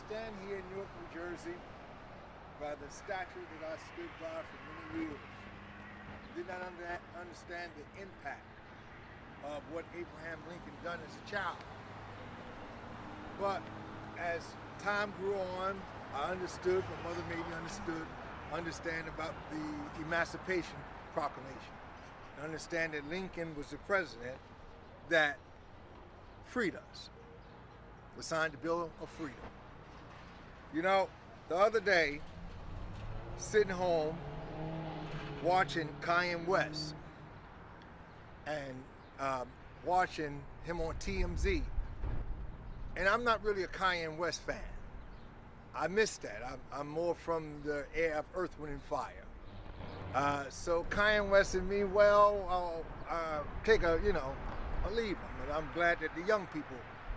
stand here in Newark, New Jersey, by the statue that I stood by for many years. Did not understand the impact of what Abraham Lincoln done as a child. But as time grew on, I understood, my mother made me understand about the Emancipation Proclamation. I understand that Lincoln was the president that freed us, signed the Bill of Freedom. You know, the other day, sitting home, watching KANYE West and watching him on TMZ, and I'm not really a KANYE West fan. I miss that. I'm more from the air of Earth, Wind, and Fire. So KANYE West and me, well, I'll take a, I'll leave him. And I'm glad that the young people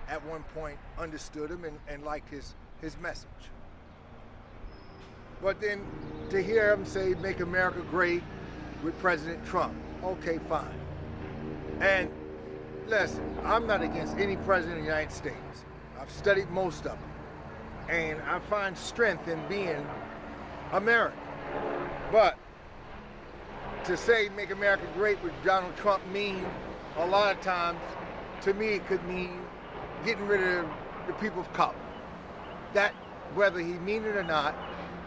at one point understood him and liked his message. But then to hear him say, "Make America Great" with President Trump, okay, fine. And listen, I'm not against any president of the United States. I've studied most of them. And I find strength in being American. But to say "Make America Great" with Donald Trump mean a lot of times, to me, it could mean getting rid of the people of color. That, whether he mean it or not,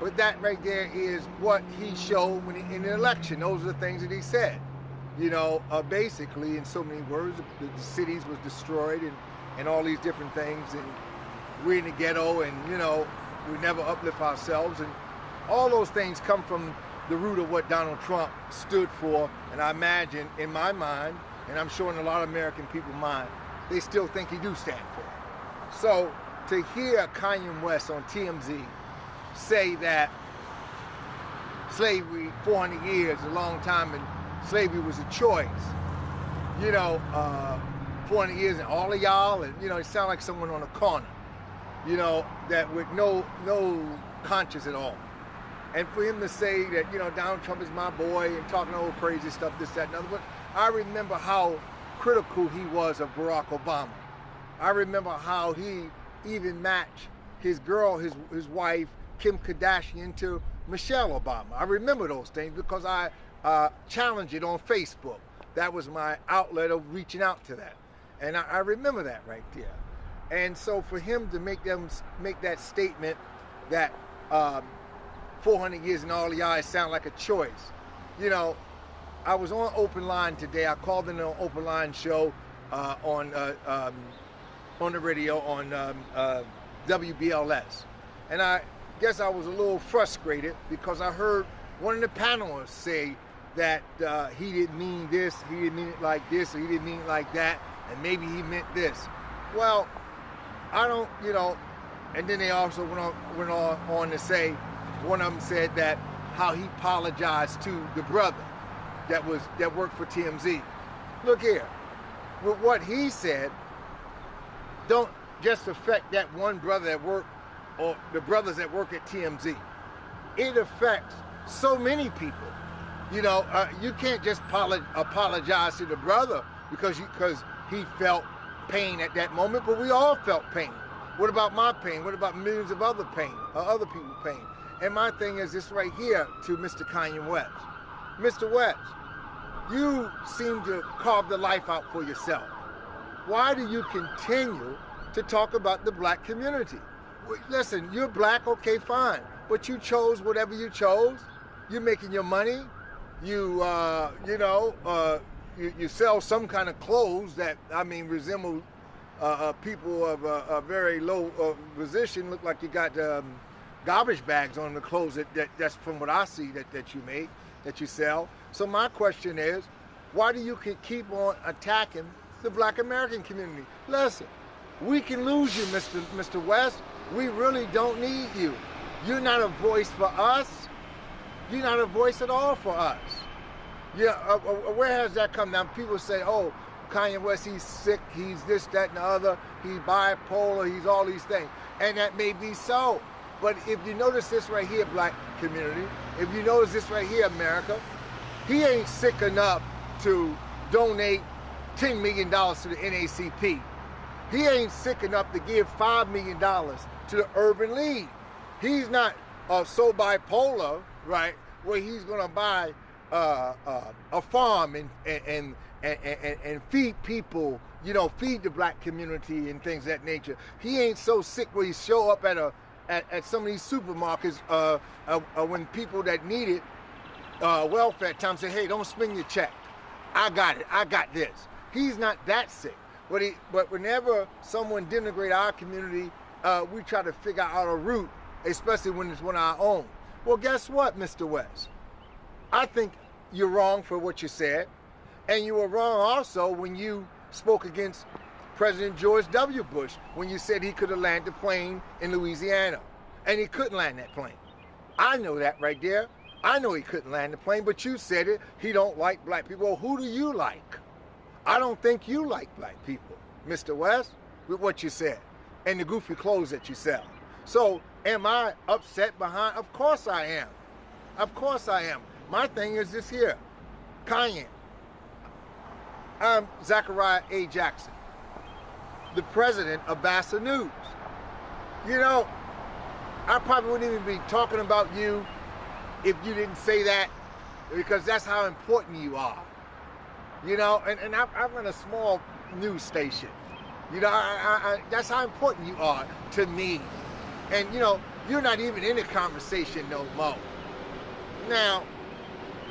but that right there is what he showed when in the election. Those are the things that he said. Basically, in so many words, the cities was destroyed and all these different things, and we're in the ghetto, and we never uplift ourselves, and all those things come from the root of what Donald Trump stood for. And I imagine, in my mind, and I'm sure in a lot of American people's mind, they still think he do stand for it. So to hear KANYE West on TMZ say that slavery, 400 years, a long time, and slavery was a choice, 400 years, and all of y'all, and it sound like someone on a corner, that with no conscience at all. And for him to say that, Donald Trump is my boy and talking all crazy stuff, this, that, and other. But I remember how critical he was of Barack Obama. I remember how he even matched his girl, his wife, Kim Kardashian, to Michelle Obama. I remember those things because I challenged it on Facebook. That was my outlet of reaching out to that. And I remember that right there. And so for him to make that statement that 400 years and all of y'all sound like a choice. I was on Open Line today. I called in an Open Line show on the radio on WBLS. And I guess I was a little frustrated because I heard one of the panelists say that he didn't mean this, he didn't mean it like this, or he didn't mean it like that, and maybe he meant this. Well, I don't, and then they also went on to say, one of them said that how he apologized to the brother that worked for TMZ. Look here, with what he said, don't just affect that one brother that worked, or the brothers that work at TMZ. It affects so many people. You can't just apologize to the brother because he felt pain at that moment, but we all felt pain. What about my pain? What about millions of other people's pain? And my thing is this right here to Mr. KANYE West. Mr. West, you seem to carve the life out for yourself. Why do you continue to talk about the black community? Listen, you're black, okay, fine. But you chose whatever you chose. You're making your money. You sell some kind of clothes that, resemble people of a very low position. Look like you got garbage bags on the clothes that's from what I see that you make, that you sell. So my question is, why do you keep on attacking the black American community? Listen, we can lose you, Mr. West. We really don't need you. You're not a voice for us. You're not a voice at all for us. Yeah, where has that come down? People say, oh, KANYE West, he's sick, he's this, that, and the other, he's bipolar, he's all these things. And that may be so. But if you notice this right here, black community, if you notice this right here, America, he ain't sick enough to donate $10 million to the NAACP. He ain't sick enough to give $5 million to the Urban League. He's not so bipolar, right, where he's gonna buy a farm and feed people, you know, feed the black community and things of that nature. He ain't so sick where he show up at some of these supermarkets when people that need it, welfare time, say, hey, don't spend your check. I got it. I got this. He's not that sick. But whenever someone denigrates our community, we try to figure out a route, especially when it's one of our own. Well, guess what, Mr. West? I think you're wrong for what you said, and you were wrong also when you spoke against President George W. Bush when you said he could have landed the plane in Louisiana, and he couldn't land that plane. I know that right there. I know he couldn't land the plane, but you said it. He don't like black people. Well, who do you like? I don't think you like black people, Mr. West, with what you said and the goofy clothes that you sell. So am I upset behind? Of course I am. Of course I am. My thing is this here. KANYE. I'm Zachariah A. Jackson, the president of BASA News. You know, I probably wouldn't even be talking about you if you didn't say that, because that's how important you are. You know, and I run a small news station. You know, that's how important you are to me. And, you know, you're not even in the conversation no more. Now,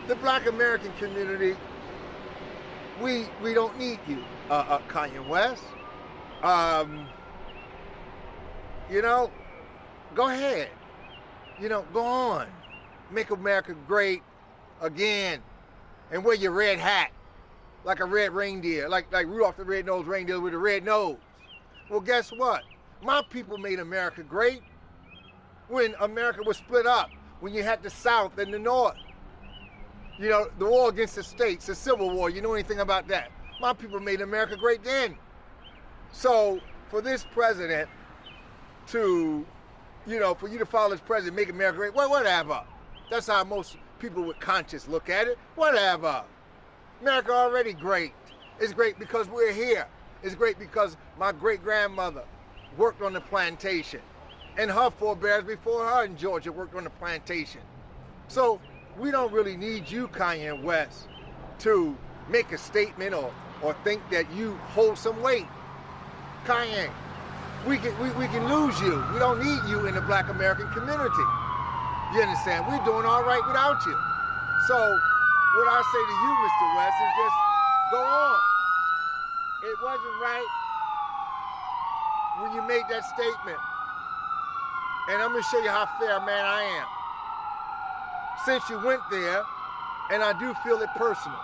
the black American community, we don't need you, Kanye West. You know, go ahead. You know, go on. Make America great again. And wear your red hat like a red reindeer, like Rudolph the Red-Nosed Reindeer with a red nose. Well, guess what? My people made America great when America was split up, when you had the South and the North. You know, the war against the states, the Civil War, you know anything about that? My people made America great then. So for this president to, you know, for you to follow this president, make America great, well, whatever. That's how most people with conscience look at it. Whatever. America already great. It's great because we're here. It's great because my great-grandmother worked on the plantation, and her forebears before her in Georgia worked on the plantation. So we don't really need you, Kanye West, to make a statement or think that you hold some weight. Kanye, we can lose you. We don't need you in the black American community. You understand? We're doing all right without you. So what I say to you, Mr. West, is just go on. It wasn't right when you made that statement. And I'm going to show you how fair a man I am. Since you went there, and I do feel it personal,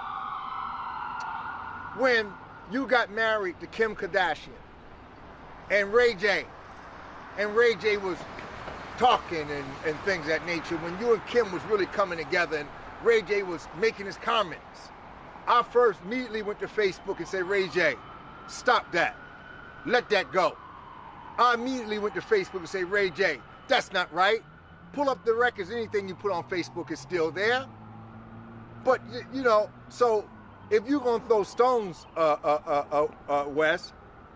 when you got married to Kim Kardashian and Ray J, and Ray J was talking and things of that nature, when you and Kim was really coming together and Ray J was making his comments, I first immediately went to Facebook and said, Ray J, stop that. Let that go. I immediately went to Facebook and said, Ray J, that's not right. Pull up the records. Anything you put on Facebook is still there. But, you know, so if you're going to throw stones, Wes,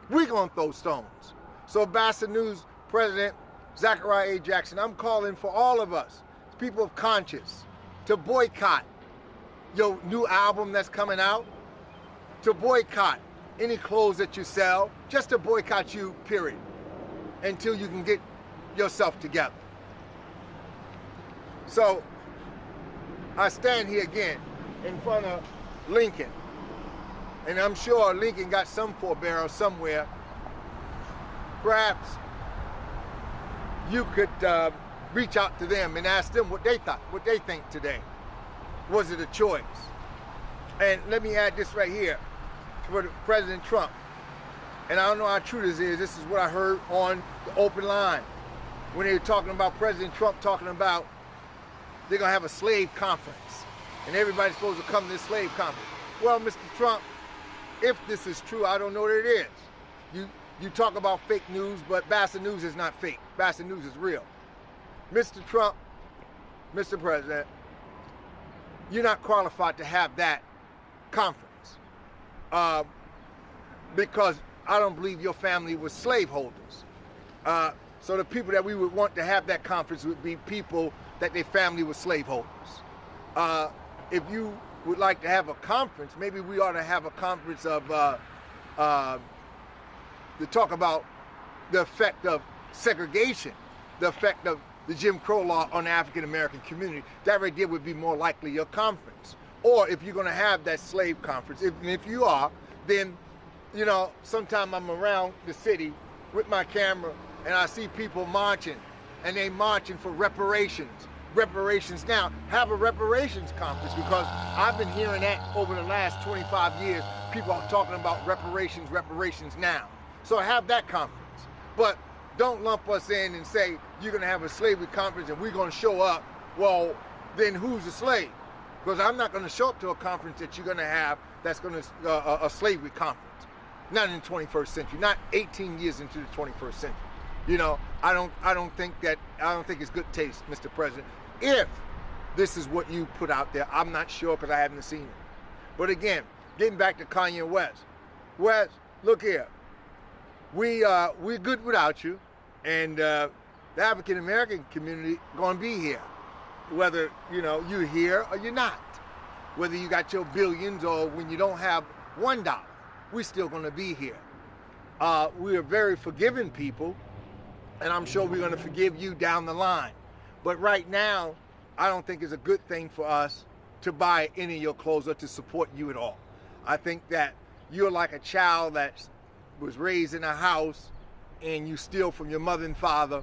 we're going to throw stones. So BASA News President Zachariah A. Jackson, I'm calling for all of us, people of conscience, to boycott your new album that's coming out, to boycott any clothes that you sell, just to boycott you, period, until you can get yourself together. So I stand here again in front of Lincoln, and I'm sure Lincoln got some forebearer somewhere. Perhaps you could reach out to them and ask them what they thought, what they think today. Was it a choice? And let me add this right here for President Trump. And I don't know how true this is. This is what I heard on the open line when they were talking about President Trump talking about they're going to have a slave conference and everybody's supposed to come to this slave conference. Well, Mr. Trump, if this is true, I don't know what it is. You talk about fake news, but BASA News is not fake. BASA News is real. Mr. Trump, Mr. President, you're not qualified to have that conference because I don't believe your family was slaveholders. So the people that we would want to have that conference would be people that their family was slaveholders. If you would like to have a conference, maybe we ought to have a conference of to talk about the effect of segregation, the effect of the Jim Crow law on the African American community. That right there would be more likely your conference. Or if you're going to have that slave conference, if you are, then, you know, sometime I'm around the city with my camera and I see people marching, and they marching for reparations. Reparations now. Have a reparations conference, because I've been hearing that over the last 25 years. People are talking about reparations now. So have that conference. But don't lump us in and say you're going to have a slavery conference and we're going to show up. Well, then who's a slave? Because I'm not going to show up to a conference that you're going to have that's going to a slavery conference. Not in the 21st century. Not 18 years into the 21st century. You know, I don't think it's good taste, Mr. President. If this is what you put out there, I'm not sure, because I haven't seen it. But again, getting back to KANYE West. West, look here. We're good without you, and the African American community gonna be here, whether you're here or you're not. Whether you got your billions or when you don't have $1, we're still gonna be here. We are very forgiving people, and I'm sure we're gonna forgive you down the line. But right now, I don't think it's a good thing for us to buy any of your clothes or to support you at all. I think that you're like a child that was raised in a house and you steal from your mother and father,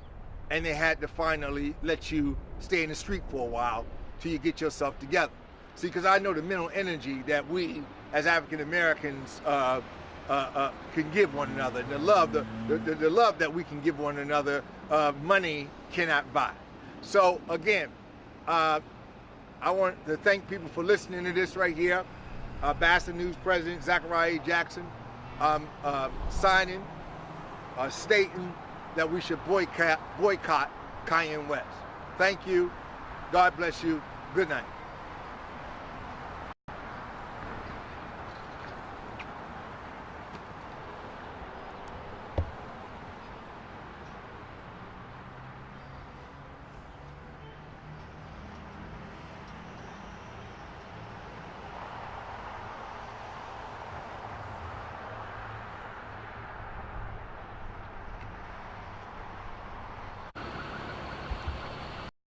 and they had to finally let you stay in the street for a while till you get yourself together. See, because I know the mental energy that we as African Americans can give one another, and the love that we can give one another, money cannot buy. So again, I want to thank people for listening to this right here. BASA News President Zachariah A. Jackson signing, stating that we should boycott KANYE West. Thank you. God bless you. Good night.